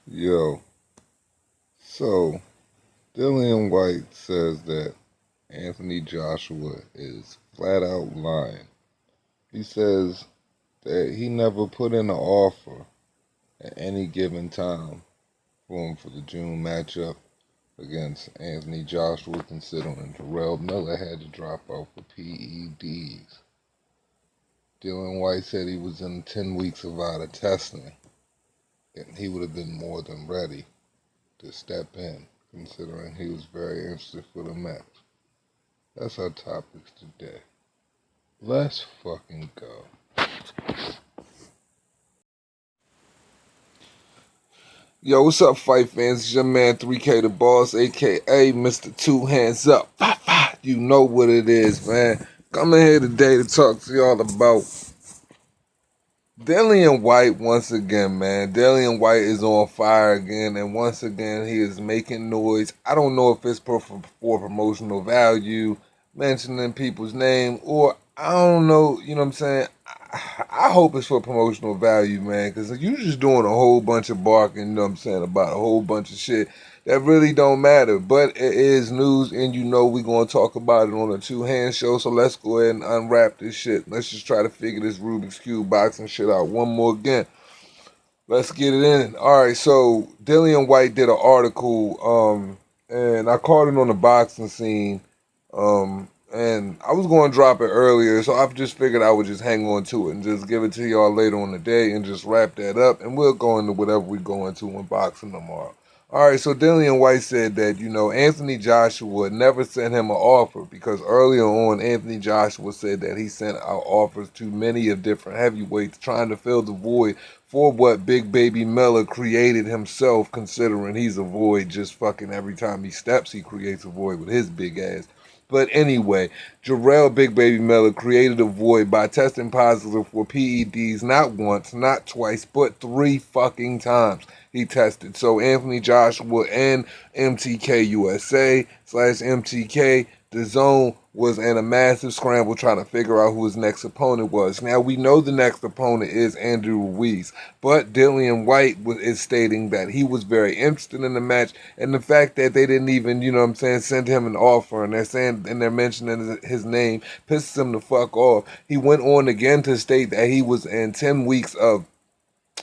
Yo, so Dillian Whyte says that Anthony Joshua is flat out lying. He says that he never put in an offer at any given time for him for the June matchup against Anthony Joshua, considering Jarelle Miller had to drop out for PEDs. Dillian Whyte said he was in 10 weeks of out of testing, and he would have been more than ready to step in, considering he was very interested for the match. That's our topics today. Let's fucking go. Yo, what's up, fight fans? It's your man 3K the Boss, aka Mr. Two Hands Up. You know what it is, man. Coming here today to talk to y'all about Dillian Whyte once again, man. Dillian Whyte is on fire again, and once again, he is making noise. I don't know if it's for promotional value, mentioning people's name, or I don't know, you know what I'm saying? I hope it's for promotional value, man, because you're just doing a whole bunch of barking, you know what I'm saying, about a whole bunch of shit that really don't matter. But it is news, and you know we're going to talk about it on a two-hand show, so let's go ahead and unwrap this shit. Let's just try to figure this Rubik's Cube boxing shit out one more again. Let's get it in. All right, so Dillian Whyte did an article, and I caught it on the boxing scene, and I was going to drop it earlier, so I just figured I would just hang on to it and just give it to y'all later on the day and just wrap that up, and we'll go into whatever we go into in boxing tomorrow. All right, so Dillian Whyte said that, Anthony Joshua never sent him an offer because earlier on, Anthony Joshua said that he sent out offers to many of different heavyweights trying to fill the void for what Big Baby Miller created himself, considering he's a void just fucking every time he steps, he creates a void with his big ass. But anyway, Jarelle Big Baby Miller created a void by testing positive for PEDs not once, not twice, but 3 fucking times he tested. So Anthony Joshua and MTK USA / MTK, the zone was in a massive scramble trying to figure out who his next opponent was. Now, we know the next opponent is Andrew Ruiz, but Dillian Whyte is stating that he was very interested in the match, and the fact that they didn't even, send him an offer, and they're mentioning his name, pisses him the fuck off. He went on again to state that he was in 10 weeks of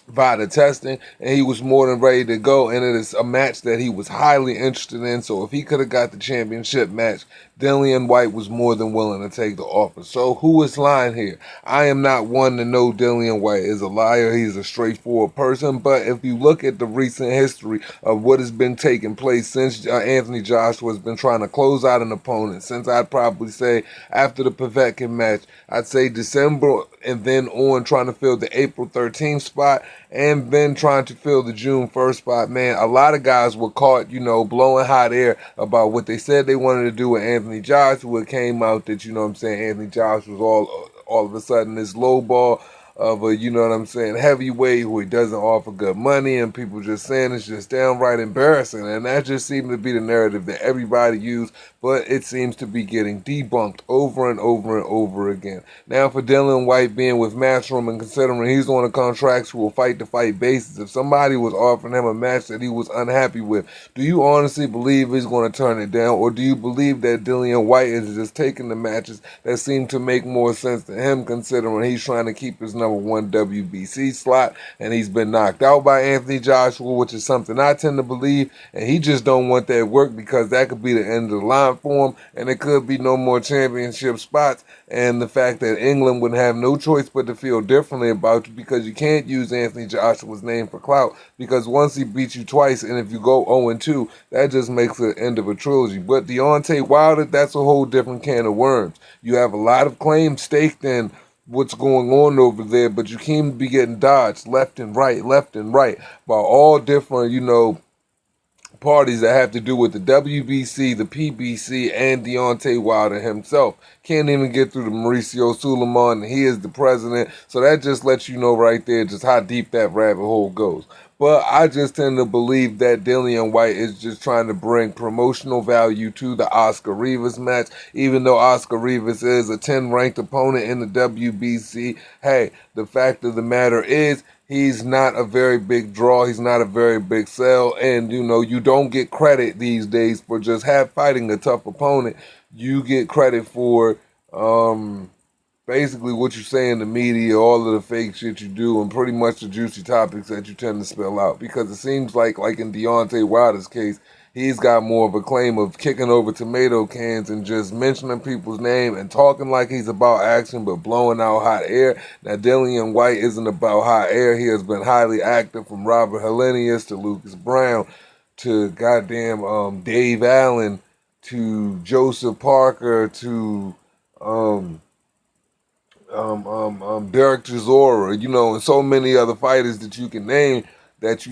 VADA testing, and he was more than ready to go, and it is a match that he was highly interested in. So if he could have got the championship match, Dillian Whyte was more than willing to take the offer. So who is lying here? I am not one to know Dillian Whyte is a liar. He's a straightforward person, but if you look at the recent history of what has been taking place since Anthony Joshua has been trying to close out an opponent, since I'd probably say after the Povetkin match, I'd say December and then on, trying to fill the April 13th spot, and then trying to fill the June 1st spot, man, a lot of guys were caught, blowing hot air about what they said they wanted to do with Anthony Joshua. It came out that, Anthony Joshua was all of a sudden this low ball of a, heavyweight who he doesn't offer good money, and people just saying it's just downright embarrassing. And that just seemed to be the narrative that everybody used, but it seems to be getting debunked over and over and over again. Now, for Dillian Whyte being with Matchroom and considering he's on a contractual fight-to-fight basis, if somebody was offering him a match that he was unhappy with, do you honestly believe he's going to turn it down, or do you believe that Dillian Whyte is just taking the matches that seem to make more sense to him, considering he's trying to keep his number 1 WBC slot, and he's been knocked out by Anthony Joshua, which is something I tend to believe, and he just don't want that work because that could be the end of the line for him, and it could be no more championship spots, and the fact that England would have no choice but to feel differently about you, because you can't use Anthony Joshua's name for clout, because once he beats you twice, and if you go 0-2, that just makes the end of a trilogy. But Deontay Wilder, that's a whole different can of worms. You have a lot of claims staked in what's going on over there, but you seem to be getting dodged left and right by all different, parties that have to do with the WBC, the PBC, and Deontay Wilder himself. Can't even get through to Mauricio Suleiman, and he is the president, so that just lets you know right there just how deep that rabbit hole goes. But I just tend to believe that Dillian Whyte is just trying to bring promotional value to the Oscar Rivas match. Even though Oscar Rivas is a 10 ranked opponent in the WBC, hey, the fact of the matter is He's not a very big draw. He's not a very big sell. And, you don't get credit these days for just fighting a tough opponent. You get credit for basically what you say in the media, all of the fake shit you do, and pretty much the juicy topics that you tend to spill out. Because it seems like in Deontay Wilder's case, he's got more of a claim of kicking over tomato cans and just mentioning people's name and talking like he's about action but blowing out hot air. Now, Dillian Whyte isn't about hot air. He has been highly active, from Robert Helenius to Lucas Brown to goddamn Dave Allen to Joseph Parker to Derek Chisora, and so many other fighters that you can name that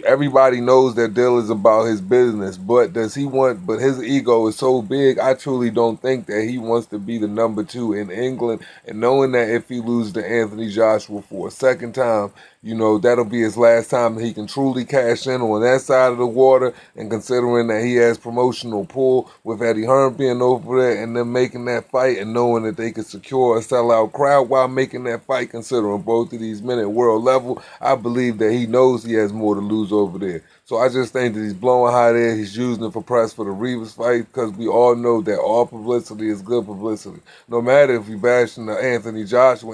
everybody knows that Dill is about his business. But but his ego is so big, I truly don't think that he wants to be the number 2 in England. And knowing that if he loses to Anthony Joshua for a second time, that'll be his last time that he can truly cash in on that side of the water. And considering that he has promotional pull with Eddie Hearn being over there and them making that fight, and knowing that they could secure a sellout crowd while making that fight, considering both of these men at world level, I believe that he knows he has more to lose over there. So I just think that he's blowing hot air. He's using it for press for the Rivas fight, because we all know that all publicity is good publicity. No matter if you bashing Anthony Joshua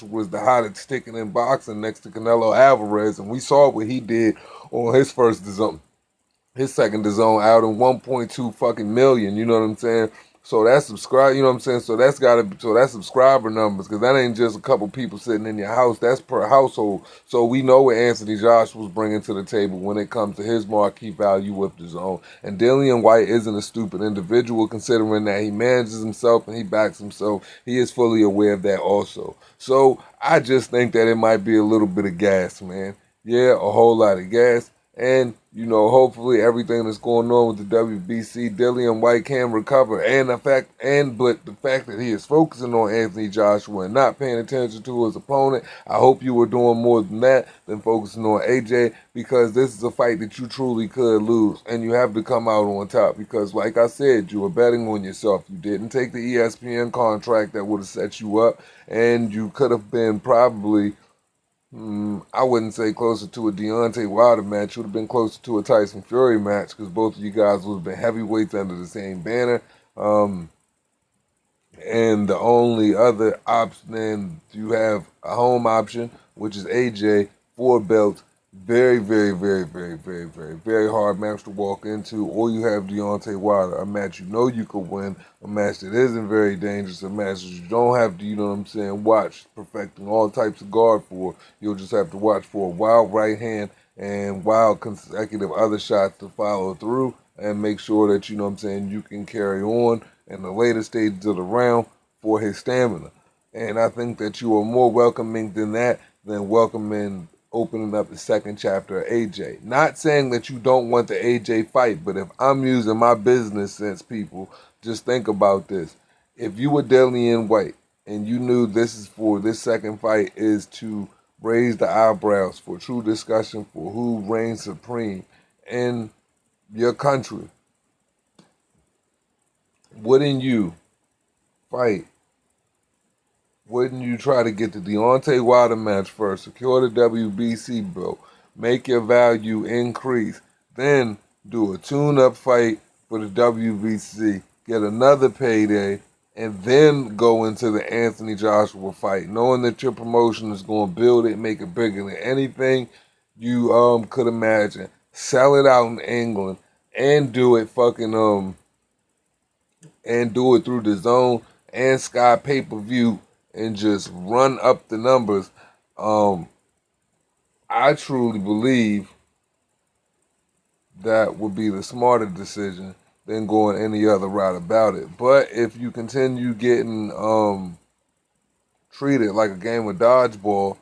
was the hottest sticking in boxing next to Canelo Alvarez, and we saw what he did on his second DAZN out in 1.2 fucking million. You know what I'm saying? So that's subscriber numbers, because that ain't just a couple people sitting in your house. That's per household. So we know what Anthony Joshua's bringing to the table when it comes to his marquee value with DAZN. And Dillian Whyte isn't a stupid individual, considering that he manages himself and he backs himself. He is fully aware of that also. So I just think that it might be a little bit of gas, man. Yeah, a whole lot of gas. And, hopefully everything that's going on with the WBC, Dillian Whyte can recover. But the fact that he is focusing on Anthony Joshua and not paying attention to his opponent, I hope you were doing more than that, than focusing on AJ, because this is a fight that you truly could lose, and you have to come out on top. Because, like I said, you were betting on yourself. You didn't take the ESPN contract that would have set you up, and you could have been probably, I wouldn't say closer to a Deontay Wilder match. It would have been closer to a Tyson Fury match, because both of you guys would have been heavyweights under the same banner. And the only other option, then you have a home option, which is AJ, 4 belts. Very, very, very, very, very, very, very hard match to walk into. Or you have Deontay Wilder, a match you could win, a match that isn't very dangerous, a match that you don't have to, watch perfecting all types of guard for. You'll just have to watch for a wild right hand and wild consecutive other shots to follow through, and make sure that, you can carry on in the later stages of the round for his stamina. And I think that you are more welcoming than that, than opening up the second chapter of AJ. Not saying that you don't want the AJ fight, but if I'm using my business sense, people, just think about this. If you were Dillian Whyte and you knew this second fight is to raise the eyebrows for true discussion for who reigns supreme in your country, wouldn't you fight? Wouldn't you try to get the Deontay Wilder match first, secure the WBC belt, make your value increase, then do a tune-up fight for the WBC, get another payday, and then go into the Anthony Joshua fight, knowing that your promotion is going to build it, make it bigger than anything you could imagine. Sell it out in England and do it through DAZN and Sky pay-per-view, and just run up the numbers. I truly believe that would be the smarter decision than going any other route about it. But if you continue getting treated like a game of dodgeball,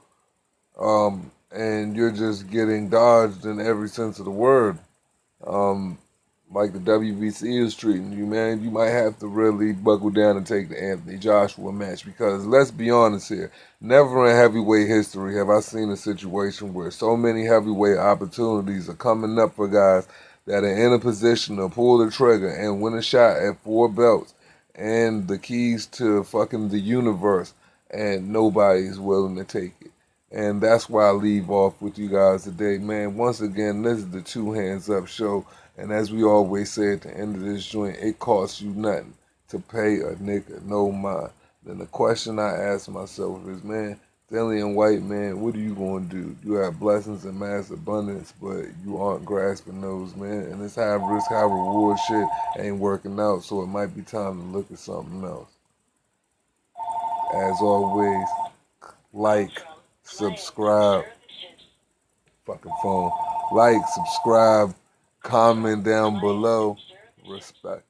and you're just getting dodged in every sense of the word, like the WBC is treating you, man, you might have to really buckle down and take the Anthony Joshua match. Because let's be honest here, never in heavyweight history have I seen a situation where so many heavyweight opportunities are coming up for guys that are in a position to pull the trigger and win a shot at 4 belts and the keys to fucking the universe, and nobody's willing to take it. And that's why I leave off with you guys today, man. Once again, this is the Two Hands Up show. And as we always say at the end of this joint, it costs you nothing to pay a nigga no mind. Then the question I ask myself is, man, Dillian Whyte, man, what are you going to do? You have blessings and mass abundance, but you aren't grasping those, man. And this high risk, high reward shit ain't working out, so it might be time to look at something else. As always, like, subscribe, fucking phone, like, subscribe, comment down below, respect.